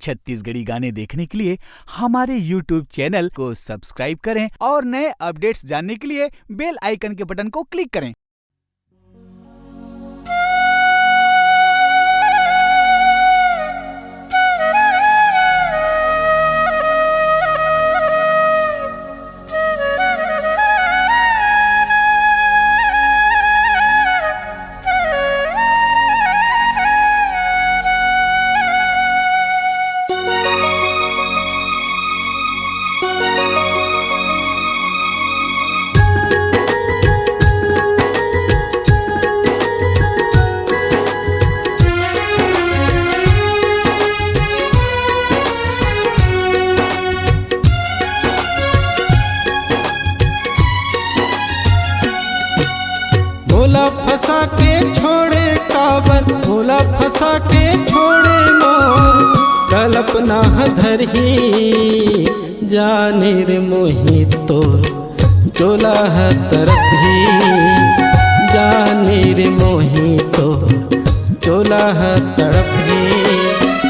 छत्तीसगढ़ी गाने देखने के लिए हमारे YouTube चैनल को सब्सक्राइब करें और नए अपडेट्स जानने के लिए बेल आइकन के बटन को क्लिक करें। भोला फंसा के छोड़े काबर, भोला फंसा के छोड़े मोर, कल्पना धरही जाने रे मोही तोर, चोला तरसही जाने रे मोही तोर, चोला तड़पही।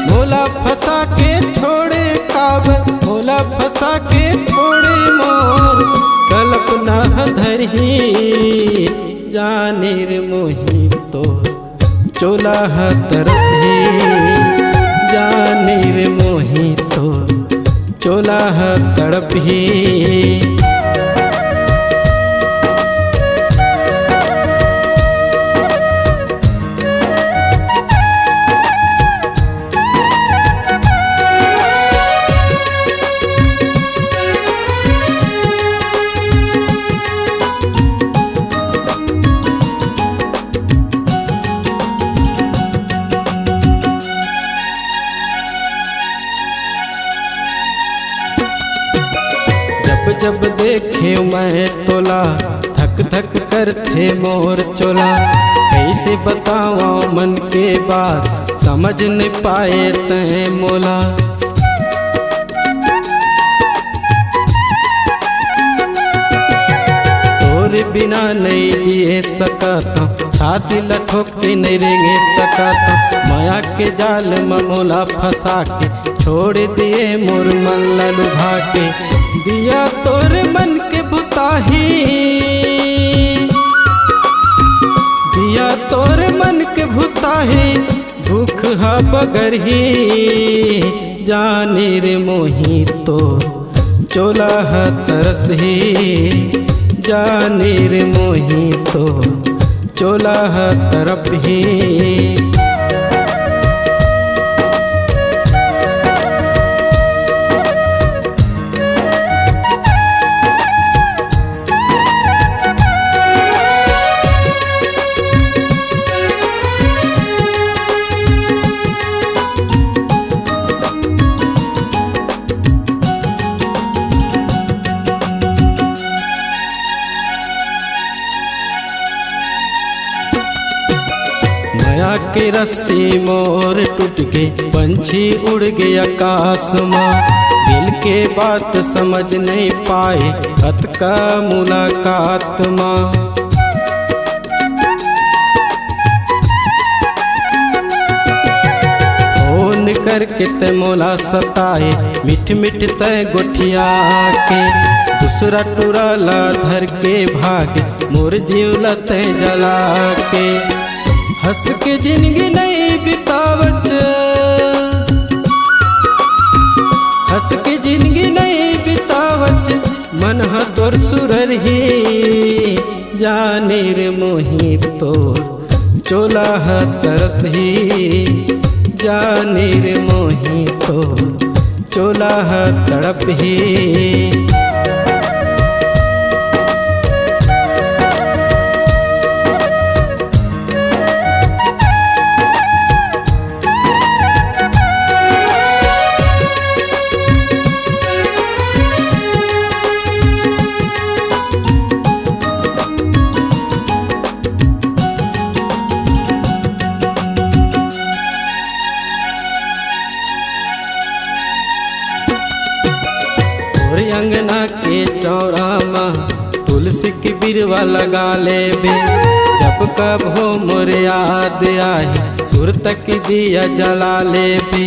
भोला फंसा के छोड़े काबर, भोला फंसा के छोड़े मोर, कल्पना धरही जाने रे मोही तोर, चोला तरसही जाने रे मोही तोर, चोला तड़पही। जब देखे मैं तोला, धक धक करते मोर चोला, कैसे बतावा मन के बात, समझ नहीं पाए तैं मोला। तोरे बिना नहीं जिए सकता, छाती लठोक के नहीं रेंगे सकता, माया के जाल में मोला फंसा के छोड़ दिए मोर मन लुभा के, दिया तोरे मन के बुताही, दिया तोरे मन के बुताही, भूख हा बगरही जाने रे मोही तोर, चोला तरसही जाने रे मोही तोर, चोला तरपही। माया के रस्सी मोर टूट के पंछी उड़ गया आकाश माँ, दिल के बात समझ नहीं पाए हत का मुलाकात माँ। फोन करके ते मोला सताए, मिठ मिठ तय गोठिया के, दूसरा टुराला धर के भागे मोर जीवला तय जला के। हंस के जिंदगी नहीं बितावत, हंस के जिंदगी नहीं बितावत, मन तोर सुररही जाने रे मोही तोर, चोला तरसही जाने रे मोही तोर, चोला तड़पही। अंगना के चौरा में तुलसी की बिरवा लगा ले बे, जब कब हो मोर याद आए सुर तक दिया जला ले बे।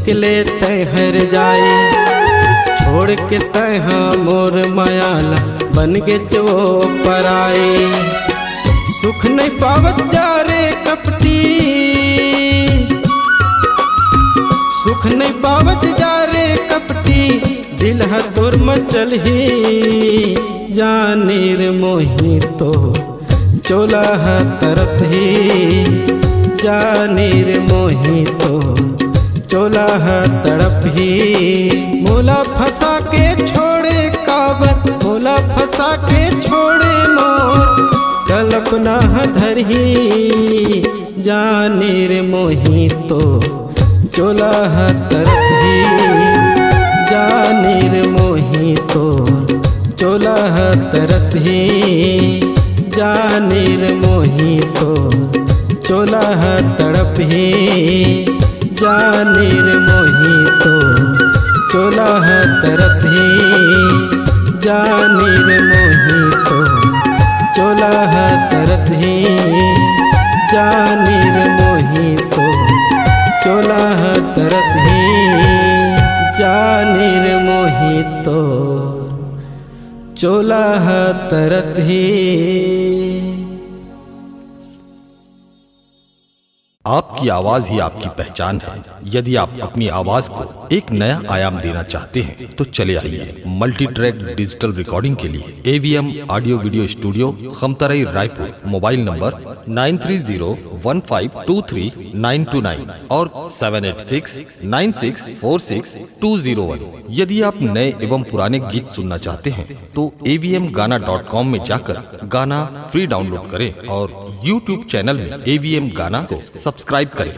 निकले तय हर जाए, छोड़ के तय मोर मायाला बन के जो पराए। सुख नहीं पावत जा रे कपटी, सुख नहीं पावत जा रे कपटी, दिल है तोर मचल ही जाने रे मोही तो चोला है तरस ही, जाने रे मोही तो चोला है तड़प ही। मोला फंसा के छोड़े काबर, मोला फंसा के छोड़े मोर कल्पना धरही, जाने रे मोही तो चोला है तरस ही, जाने रे मोही तो चोला है तरस ही, जाने रे मोही तो चोला है तड़प ही, जाने रे मोही तो चोला है तरस ही, जाने रे मोही तो चोला है तरस ही, जाने रे मोही तो चोला है तरस ही, जाने रे मोही तो चोला है तरस ही। आपकी आवाज ही आपकी पहचान है। यदि आप अपनी आवाज को एक नया आयाम देना चाहते हैं तो चले आइए मल्टी ट्रैक डिजिटल रिकॉर्डिंग के लिए AVM audio video studio Khamtarai Raipur. Mobile number 9301523929 और 7869646201। यदि आप नए एवं पुराने गीत सुनना चाहते हैं तो avmgana.com में जाकर गाना फ्री डाउनलोड करें और YouTube चैनल में AVM गाना को सब्सक्राइब करें।